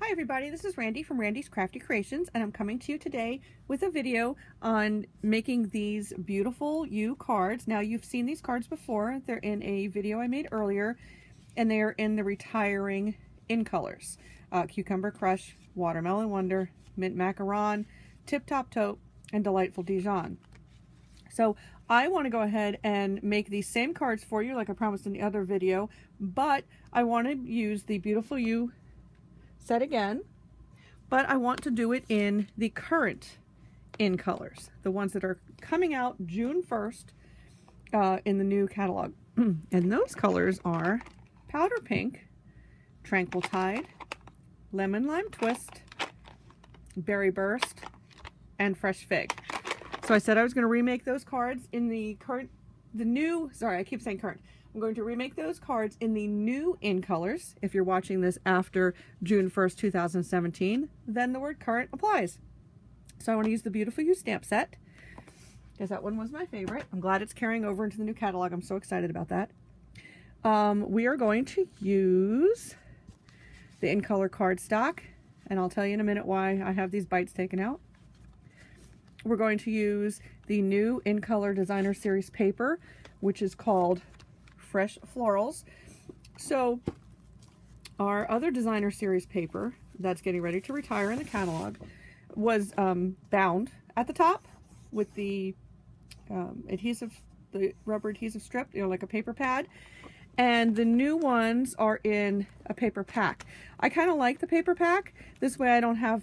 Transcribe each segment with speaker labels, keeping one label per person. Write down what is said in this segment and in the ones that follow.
Speaker 1: Hi everybody, this is Randy from Randy's Crafty Creations, and I'm coming to you today with a video on making these beautiful U cards. Now, you've seen these cards before. They're in a video I made earlier, and they are in the retiring in colors. Cucumber Crush, Watermelon Wonder, Mint Macaron, Tip Top Taupe, and Delightful Dijon. So I want to go ahead and make these same cards for you like I promised in the other video, but I want to use the Beautiful You set again, but I want to do it in the current in colors, the ones that are coming out June 1st in the new catalog. And those colors are Powder Pink, Tranquil Tide, Lemon Lime Twist, Berry Burst, and Fresh Fig. So I said I was going to remake those cards in the new, sorry, I keep saying current. I'm going to remake those cards in the new in colors. If you're watching this after June 1st, 2017, then the word current applies. So I want to use the Beautiful You stamp set, because that one was my favorite. I'm glad it's carrying over into the new catalog. I'm so excited about that. We are going to use the in color cardstock, and I'll tell you in a minute why I have these bites taken out. We're going to use the new in color designer series paper, which is called Fresh Florals. So our other designer series paper that's getting ready to retire in the catalog was bound at the top with the adhesive, the rubber adhesive strip, you know, like a paper pad. And the new ones are in a paper pack. I kind of like the paper pack. This way I don't have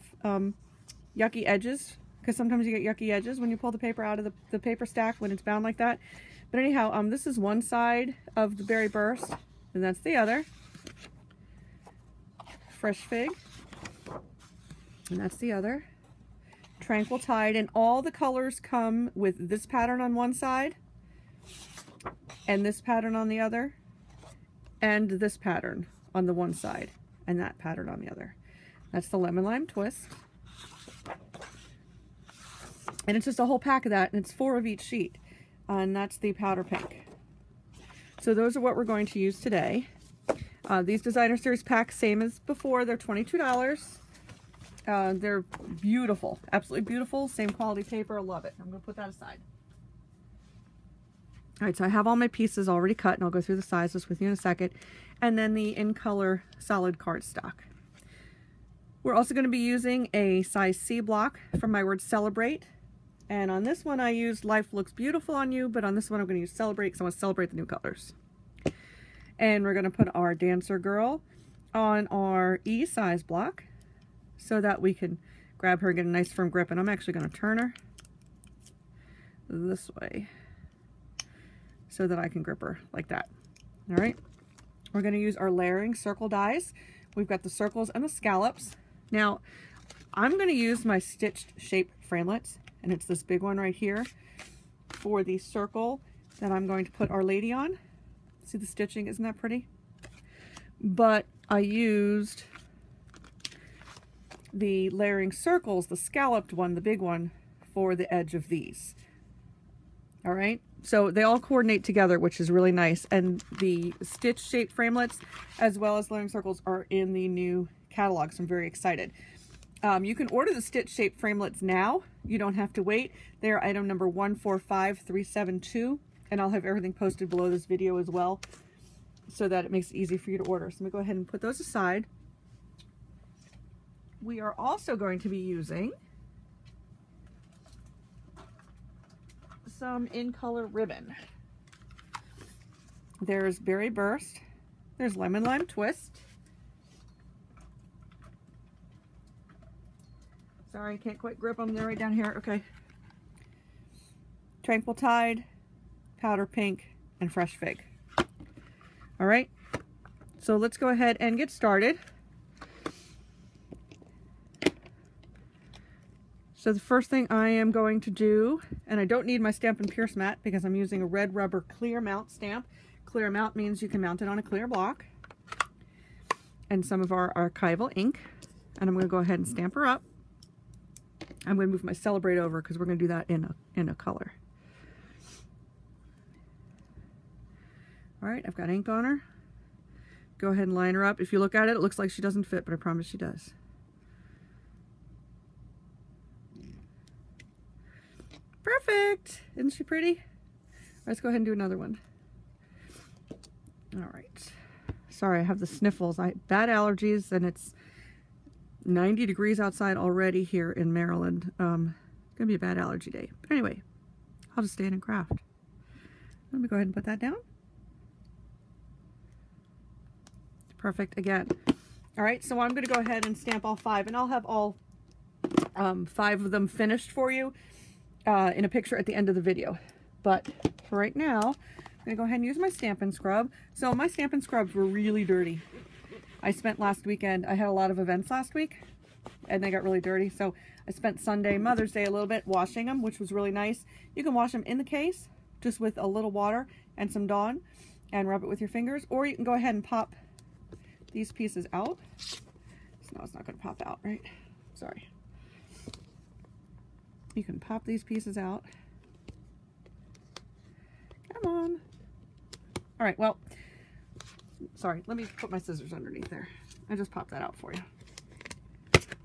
Speaker 1: yucky edges, because sometimes you get yucky edges when you pull the paper out of the paper stack when it's bound like that. But anyhow, this is one side of the Berry Burst, and that's the other. Fresh Fig, and that's the other. Tranquil Tide, and all the colors come with this pattern on one side, and this pattern on the other, and this pattern on the one side, and that pattern on the other. That's the Lemon Lime Twist. And it's just a whole pack of that, and it's 4 of each sheet. And that's the Powder Pink. So those are what we're going to use today. These designer series packs, same as before, they're $22. They're beautiful, absolutely beautiful, same quality paper. I love it. I'm going to put that aside. All right, so I have all my pieces already cut, and I'll go through the sizes with you in a second. And then the in color solid cardstock. We're also going to be using a size C block from my word Celebrate. And on this one I used Life Looks Beautiful on You, but on this one I'm going to use Celebrate because I want to celebrate the new colors. And we're going to put our Dancer Girl on our E size block so that we can grab her and get a nice firm grip. And I'm actually going to turn her this way so that I can grip her like that. All right. We're going to use our layering circle dies. We've got the circles and the scallops. Now, I'm going to use my stitched shape framelits. And it's this big one right here for the circle that I'm going to put Our Lady on. See the stitching, isn't that pretty? But I used the layering circles, the scalloped one, the big one, for the edge of these. All right, so they all coordinate together, which is really nice. And the stitch shape framelits as well as layering circles are in the new catalog, so I'm very excited. You can order the stitch shape framelits now. You don't have to wait. They're item number 145372, and I'll have everything posted below this video as well so that it makes it easy for you to order. So I'm going to go ahead and put those aside. We are also going to be using some in color ribbon. There's Berry Burst, there's Lemon Lime Twist. Sorry, I can't quite grip them. They're right down here. Okay. Tranquil Tide, Powder Pink, and Fresh Fig. All right. So let's go ahead and get started. So the first thing I am going to do, and I don't need my Stampin' Pierce mat because I'm using a red rubber clear mount stamp. Clear mount means you can mount it on a clear block. And some of our archival ink. And I'm going to go ahead and stamp her up. I'm going to move my Celebrate over because we're going to do that in a color. All right, I've got ink on her. Go ahead and line her up. If you look at it, it looks like she doesn't fit, but I promise she does. Perfect. Isn't she pretty? Let's go ahead and do another one. All right. Sorry, I have the sniffles. I have bad allergies, and it's 90 degrees outside already here in Maryland. Gonna be a bad allergy day. But anyway, I'll just stand and craft. Let me go ahead and put that down. Perfect again. All right, so I'm gonna go ahead and stamp all 5, and I'll have all 5 of them finished for you in a picture at the end of the video. But for right now, I'm gonna go ahead and use my Stampin' Scrub. So my Stampin' Scrubs were really dirty. I spent last weekend, I had a lot of events last week, and they got really dirty. So I spent Sunday, Mother's Day, a little bit washing them, which was really nice. You can wash them in the case, just with a little water and some Dawn, and rub it with your fingers, or you can go ahead and pop these pieces out. So no, it's not gonna pop out, right? Sorry. You can pop these pieces out. Come on. All right, well, sorry, let me put my scissors underneath there. I just popped that out for you.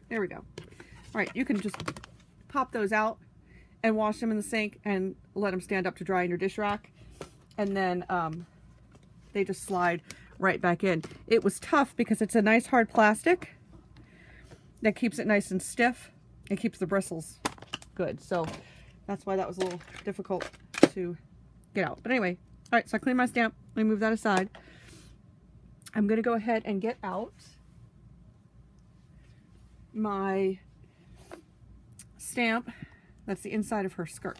Speaker 1: There we go. All right, you can just pop those out and wash them in the sink and let them stand up to dry in your dish rack. And then they just slide right back in. It was tough because it's a nice hard plastic that keeps it nice and stiff and keeps the bristles good. So that's why that was a little difficult to get out. But anyway, all right, so I cleaned my stamp. Let me move that aside. I'm going to go ahead and get out my stamp. That's the inside of her skirt.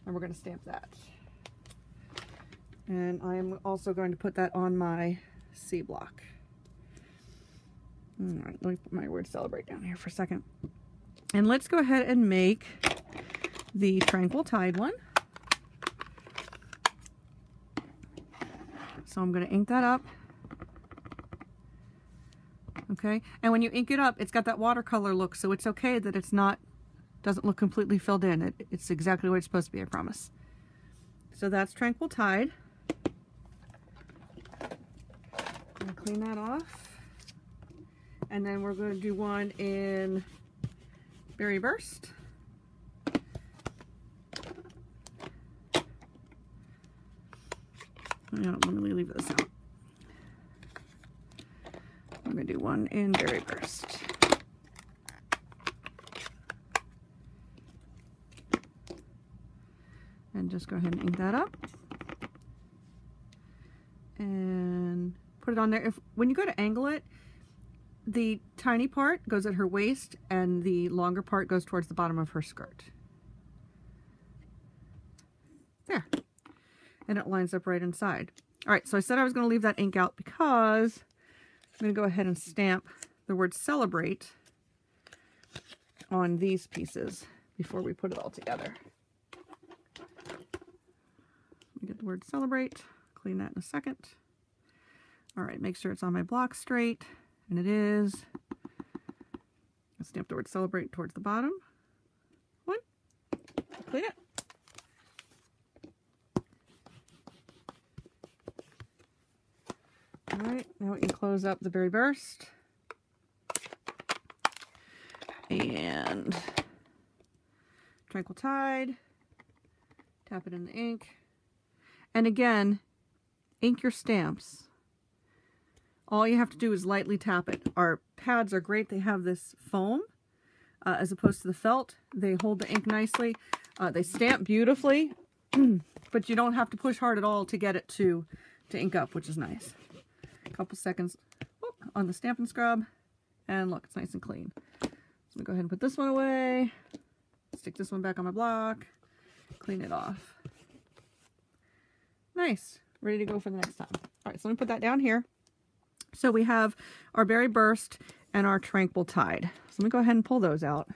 Speaker 1: And we're going to stamp that. And I am also going to put that on my C block. All right, let me put my word celebrate down here for a second. And let's go ahead and make the Tranquil Tide one. So I'm going to ink that up. Okay, and when you ink it up, it's got that watercolor look, so it's okay that it's not, doesn't look completely filled in. It's exactly what it's supposed to be, I promise. So that's Tranquil Tide. I'm going to clean that off. And then we're going to do one in Berry Burst. Let me leave this out. I'm going to do one in Berry Burst. And just go ahead and ink that up. And put it on there. When you go to angle it, the tiny part goes at her waist and the longer part goes towards the bottom of her skirt. There. And it lines up right inside. All right, so I said I was going to leave that ink out because I'm going to go ahead and stamp the word celebrate on these pieces before we put it all together. Let me get the word celebrate, clean that in a second. All right, make sure it's on my block straight, and it is. I'll stamp the word celebrate towards the bottom. One, clean it. All right, now we can close up the Berry Burst. And Tranquil Tide. Tap it in the ink. And again, ink your stamps. All you have to do is lightly tap it. Our pads are great. They have this foam as opposed to the felt. They hold the ink nicely. They stamp beautifully, but you don't have to push hard at all to get it to ink up, which is nice. Couple seconds on the Stampin' Scrub, and look, it's nice and clean. So I'm gonna go ahead and put this one away, stick this one back on my block, clean it off. Nice, ready to go for the next time. All right, so let me put that down here. So we have our Berry Burst and our Tranquil Tide. So let me go ahead and pull those out.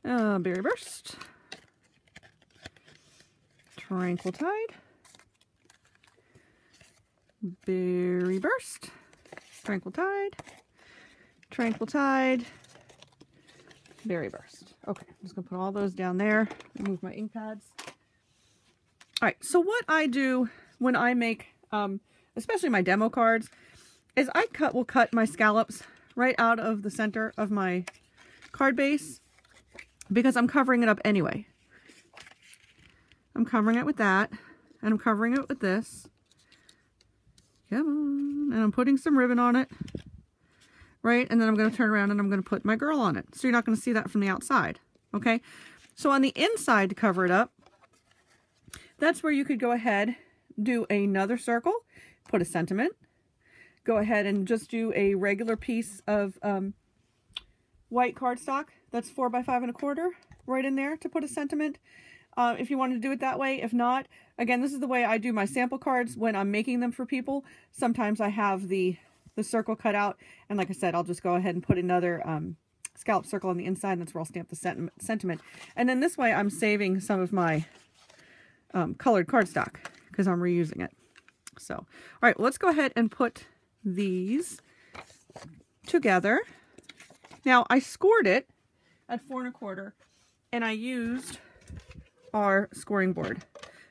Speaker 1: Berry Burst, Tranquil Tide, Berry Burst, Tranquil Tide, Tranquil Tide, Berry Burst. Okay, I'm just going to put all those down there. Remove my ink pads. All right, so what I do when I make, especially my demo cards, is I will cut my scallops right out of the center of my card base because I'm covering it up anyway. I'm covering it with that, and I'm covering it with this. Come on. And I'm putting some ribbon on it. Right? And then I'm going to turn around and I'm going to put my girl on it. So you're not going to see that from the outside. Okay? So on the inside, to cover it up, that's where you could go ahead, do another circle, put a sentiment, go ahead and just do a regular piece of white cardstock that's 4 by 5 1/4 right in there to put a sentiment. If you want to do it that way. If not, again, this is the way I do my sample cards when I'm making them for people. Sometimes I have the circle cut out, and like I said, I'll just go ahead and put another scallop circle on the inside, and that's where I'll stamp the sentiment. And then this way I'm saving some of my colored cardstock because I'm reusing it. So, all right, let's go ahead and put these together. Now, I scored it at 4 1/4, and I used our scoring board,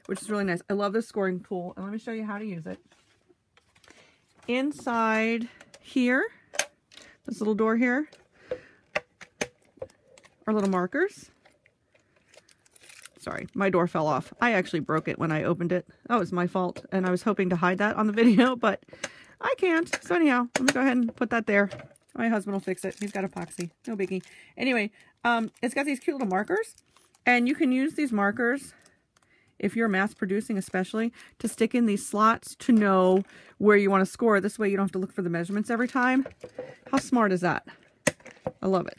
Speaker 1: which is really nice. I love this scoring tool, and let me show you how to use it. Inside here, this little door here, are little markers. Sorry, my door fell off. I actually broke it when I opened it. That was my fault, and I was hoping to hide that on the video, but I can't. So anyhow, let me go ahead and put that there. My husband will fix it. He's got epoxy. No biggie. Anyway, it's got these cute little markers, and you can use these markers, if you're mass producing especially, to stick in these slots to know where you want to score. This way you don't have to look for the measurements every time. How smart is that? I love it.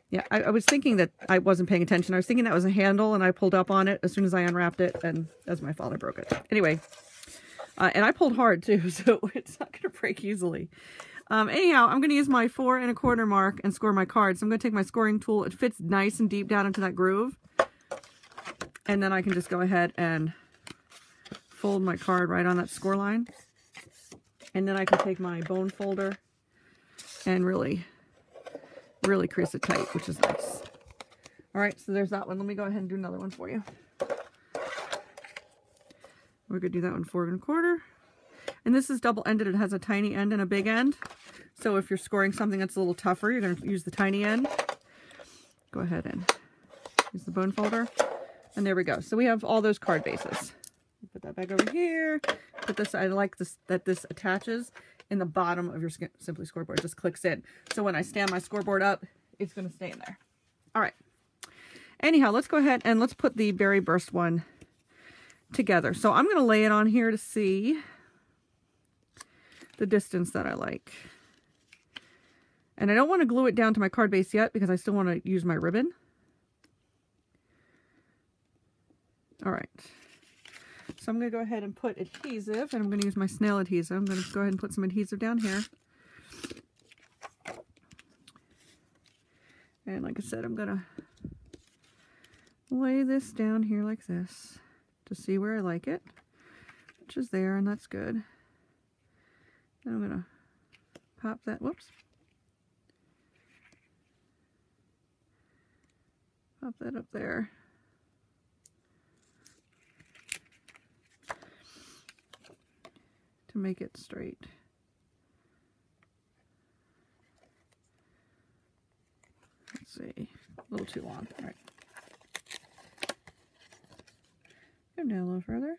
Speaker 1: Yeah, I was thinking that I wasn't paying attention. I was thinking that was a handle, and I pulled up on it as soon as I unwrapped it, and that's my fault. I broke it. Anyway, and I pulled hard too, so it's not going to break easily. Anyhow, I'm going to use my 4 1/4 mark and score my cards. So I'm going to take my scoring tool. It fits nice and deep down into that groove. And then I can just go ahead and fold my card right on that score line. And then I can take my bone folder and really crease it tight, which is nice. All right, so there's that one. Let me go ahead and do another one for you. We're going to do that one 4 1/4. And this is double-ended. It has a tiny end and a big end. So if you're scoring something that's a little tougher, you're going to use the tiny end. Go ahead and use the bone folder. And there we go. So we have all those card bases. Put that back over here. Put this, I like this, that this attaches in the bottom of your Simply scoreboard. It just clicks in. So when I stand my scoreboard up, it's going to stay in there. All right. Anyhow, let's go ahead and let's put the Berry Burst one together. So I'm going to lay it on here to see the distance that I like. And I don't want to glue it down to my card base yet because I still want to use my ribbon. All right. So I'm going to go ahead and put adhesive, and I'm going to use my snail adhesive. I'm going to go ahead and put some adhesive down here. And like I said, I'm going to lay this down here like this to see where I like it, which is there, and that's good. Then I'm going to pop that, whoops. Pop that up there. To make it straight. Let's see, a little too long. All right. Come down a little further.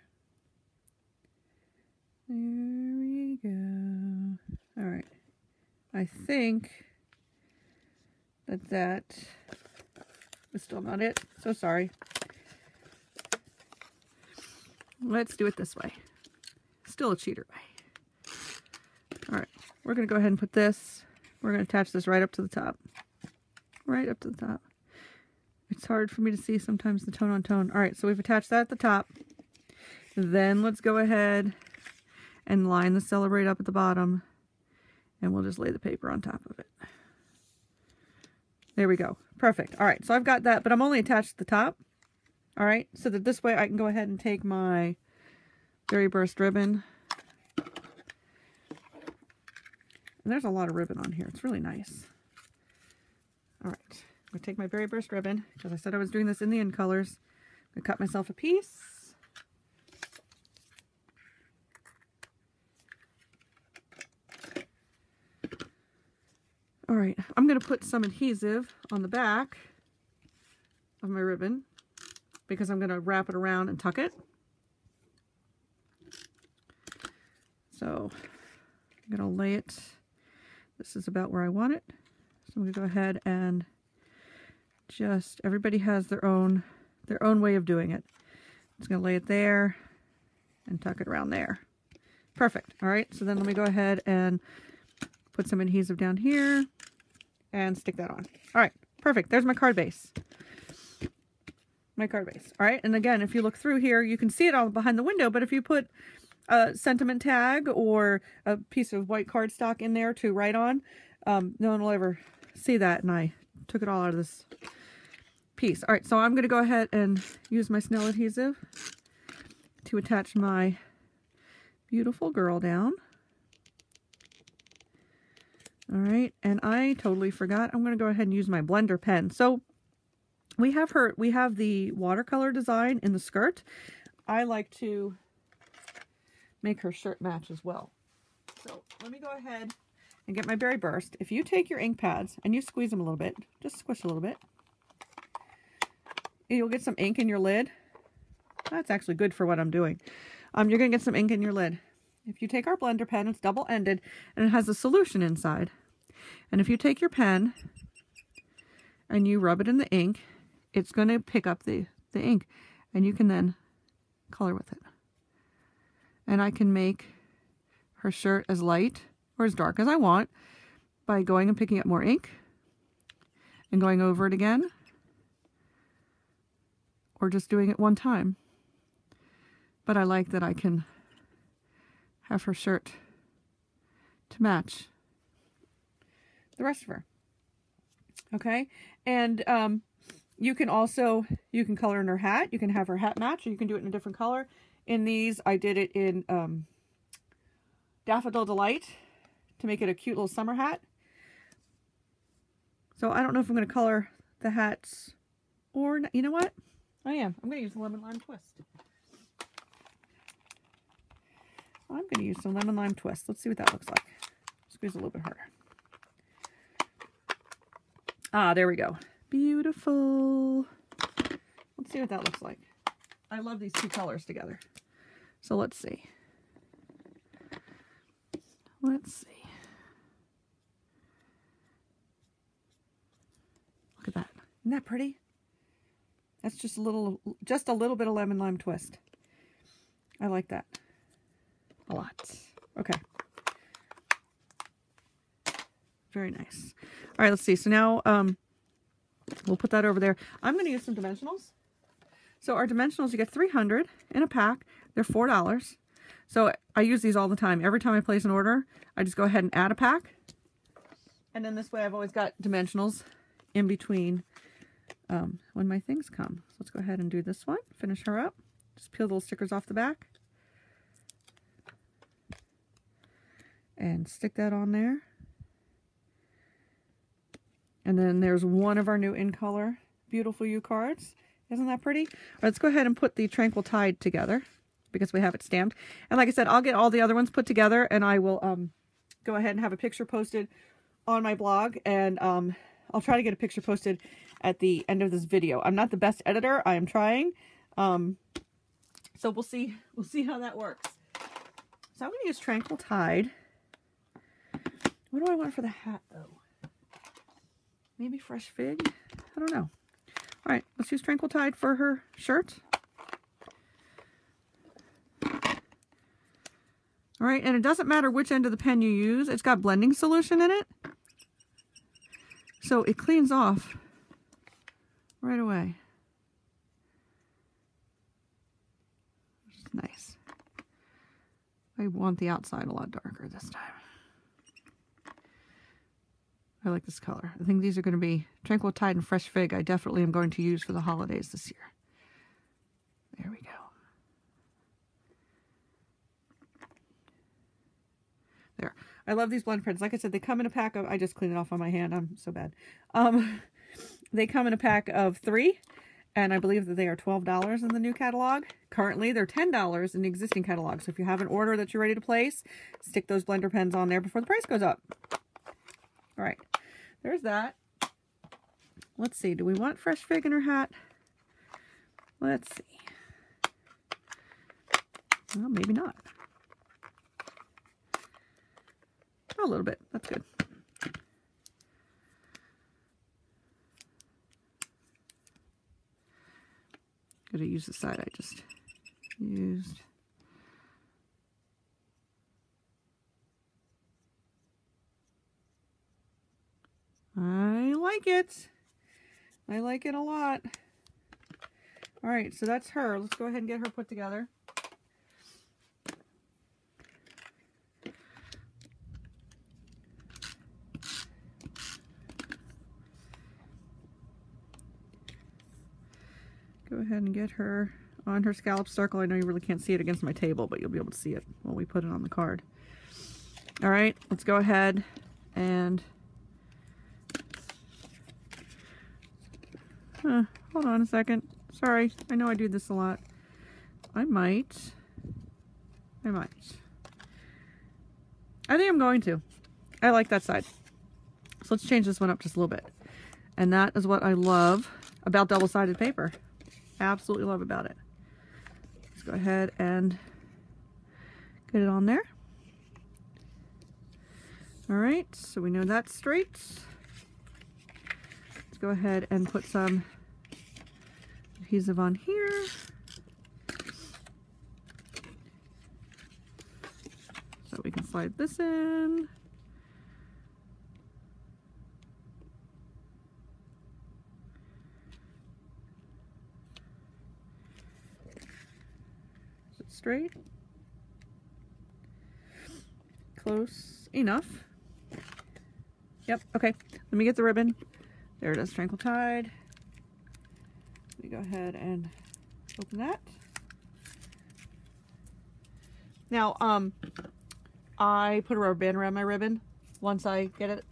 Speaker 1: There we go. All right. I think that is still not it. So sorry. Let's do it this way. Still a cheater way. All right, we're going to go ahead and put this. We're going to attach this right up to the top. Right up to the top. It's hard for me to see sometimes the tone on tone. All right, so we've attached that at the top. Then let's go ahead and line the Celebrate up at the bottom. And we'll just lay the paper on top of it. There we go. Perfect. All right, so I've got that, but I'm only attached to the top. All right, so that this way I can go ahead and take my Berry Burst ribbon. And there's a lot of ribbon on here. It's really nice. All right, I'm going to take my Berry Burst ribbon, because I said I was doing this in the end colors. I'm going to cut myself a piece. All right, I'm going to put some adhesive on the back of my ribbon. because I'm going to wrap it around and tuck it. So I'm going to lay it, this is about where I want it. So I'm going to go ahead and just, everybody has their own way of doing it. I'm just going to lay it there and tuck it around there. Perfect. All right, so then let me go ahead and put some adhesive down here and stick that on. All right, perfect. There's my card base. My card base. All right, and again, if you look through here, you can see it all behind the window, but if you put a sentiment tag or a piece of white cardstock in there to write on, no one will ever see that, and I took it all out of this piece. All right, so I'm going to go ahead and use my Snell adhesive to attach my beautiful girl down. All right, and I totally forgot. I'm going to go ahead and use my blender pen. So we have the watercolor design in the skirt. I like to make her shirt match as well. So let me go ahead and get my Berry Burst. If you take your ink pads and you squeeze them a little bit, just squish a little bit, you'll get some ink in your lid. That's actually good for what I'm doing. You're going to get some ink in your lid. If you take our blender pen, it's double-ended, and it has a solution inside. And if you take your pen and you rub it in the ink, it's going to pick up the ink, and you can then color with it. And I can make her shirt as light or as dark as I want by going and picking up more ink and going over it again, or just doing it one time. But I like that I can have her shirt to match the rest of her. Okay, and you can color in her hat. You can have her hat match, or you can do it in a different color. In these, I did it in Daffodil Delight to make it a cute little summer hat. So I don't know if I'm going to color the hats or not. You know what? I am. I'm going to use the Lemon Lime Twist. I'm going to use some Lemon Lime Twist. Let's see what that looks like. Squeeze a little bit harder. Ah, there we go. Beautiful. Let's see what that looks like. I love these two colors together. So let's see. Let's see. Look at that. Isn't that pretty? That's just a little bit of Lemon Lime Twist. I like that a lot. Okay. Very nice. All right, let's see. So now we'll put that over there. I'm going to use some dimensionals. So our dimensionals, you get 300 in a pack. They're $4. So I use these all the time. Every time I place an order, I just go ahead and add a pack. And then this way I've always got dimensionals in between when my things come. So let's go ahead and do this one. Finish her up. Just peel the little stickers off the back. And stick that on there. And then there's one of our new in color Beautiful You cards. Isn't that pretty? All right, let's go ahead and put the Tranquil Tide together because we have it stamped. And like I said, I'll get all the other ones put together, and I will go ahead and have a picture posted on my blog, and I'll try to get a picture posted at the end of this video. I'm not the best editor. I am trying. So we'll see how that works. So I'm going to use Tranquil Tide. What do I want for the hat, though? Maybe Fresh Fig? I don't know. All right, let's use Tranquil Tide for her shirt. All right, and it doesn't matter which end of the pen you use. It's got blending solution in it. So it cleans off right away. Which is nice. I want the outside a lot darker this time. I like this color. I think these are going to be Tranquil Tide and Fresh Fig. I definitely am going to use for the holidays this year. There we go. There. I love these blend pens. Like I said, they come in a pack of... I just cleaned it off on my hand. I'm so bad. They come in a pack of 3, and I believe that they are $12 in the new catalog. Currently, they're $10 in the existing catalog. So if you have an order that you're ready to place, stick those blender pens on there before the price goes up. All right, there's that. Let's see, do we want Fresh Fig in her hat? Let's see. Well, maybe not. A little bit. That's good. Gotta use the side I just used. I like it. I like it a lot. All right, so that's her. Let's go ahead and get her put together. Go ahead and get her on her scallop circle. I know you really can't see it against my table, but you'll be able to see it when we put it on the card. All right, let's go ahead and hold on a second. Sorry, I know I do this a lot. I might. I think I'm going to. I like that side. So let's change this one up just a little bit. And that is what I love about double-sided paper. Absolutely love about it. Let's go ahead and get it on there. All right, so we know that's straight. Let's go ahead and put some adhesive on here. So we can slide this in. Is it straight? Close enough. Yep, okay. Let me get the ribbon. There it is, tranquil tide. Let me go ahead and open that. Now, I put a rubber band around my ribbon once I get it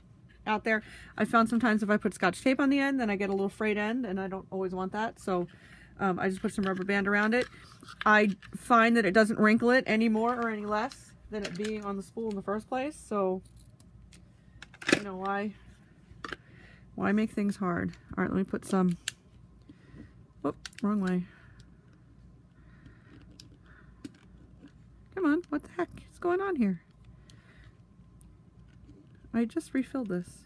Speaker 1: out there. I found sometimes if I put Scotch tape on the end, then I get a little frayed end, and I don't always want that. So I just put some rubber band around it. I find that it doesn't wrinkle it any more or any less than it being on the spool in the first place. So, you know, why make things hard? All right, let me put some, oh, wrong way. Come on, what the heck is going on here? I just refilled this.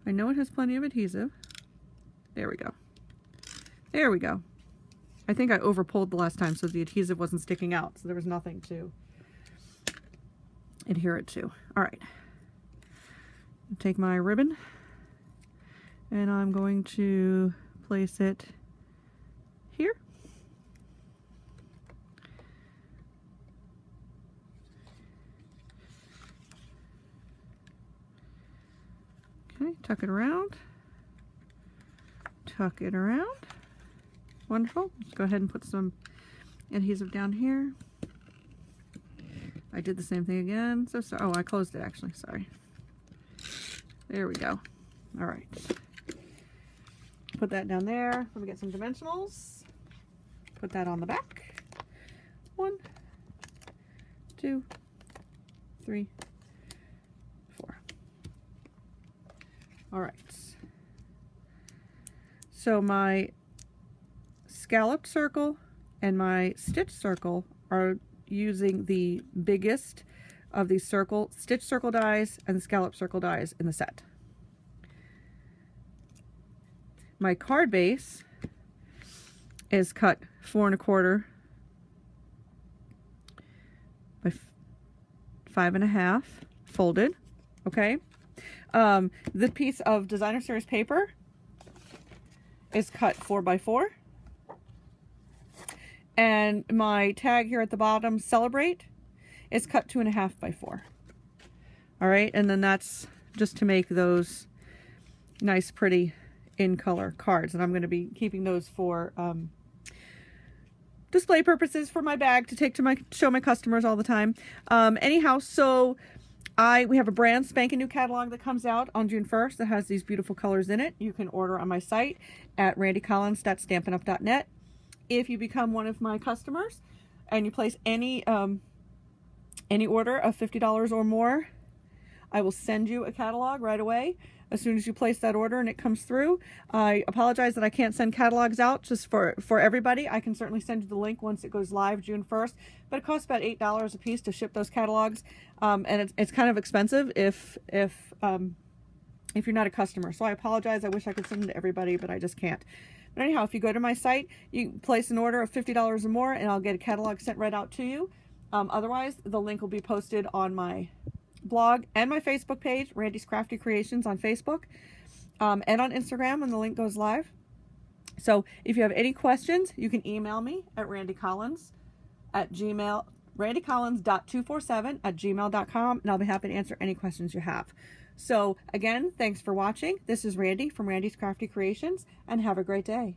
Speaker 1: I know it has plenty of adhesive. There we go. There we go. I think I over pulled the last time so the adhesive wasn't sticking out, so there was nothing to adhere it to. All right. Take my ribbon and I'm going to place it here. Okay, tuck it around. Tuck it around. Wonderful. Let's go ahead and put some adhesive down here. I did the same thing again. So sorry. Oh, I closed it actually. Sorry. There we go. All right. Put that down there. Let me get some dimensionals. Put that on the back. 1, 2, 3, 4. All right. So my scalloped circle and my stitch circle are using the biggest of these stitch circle dies and the scallop circle dies in the set. My card base is cut 4 1/4 by 5 1/2 folded. Okay. The piece of designer series paper is cut 4 by 4. And my tag here at the bottom, Celebrate, is cut 2 1/2 by 4. All right, and then that's just to make those nice, pretty in color cards. And I'm going to be keeping those for display purposes for my bag to take to show my customers all the time. Anyhow, so we have a brand spanking new catalog that comes out on June 1st that has these beautiful colors in it. You can order on my site at randycollins.stampinup.net. If you become one of my customers and you place any order of $50 or more, I will send you a catalog right away. as soon as you place that order and it comes through. I apologize that I can't send catalogs out just for everybody. I can certainly send you the link once it goes live June 1st, but it costs about $8 a piece to ship those catalogs, and it's kind of expensive if you're not a customer. So I apologize. I wish I could send them to everybody, but I just can't. But anyhow, if you go to my site, you place an order of $50 or more, and I'll get a catalog sent right out to you. Otherwise, the link will be posted on my blog and my Facebook page, Randy's Crafty Creations on Facebook, and on Instagram when the link goes live. So if you have any questions, you can email me at randycollins.247@gmail.com, and I'll be happy to answer any questions you have. So again, thanks for watching. This is Randy from Randy's Crafty Creations, and have a great day.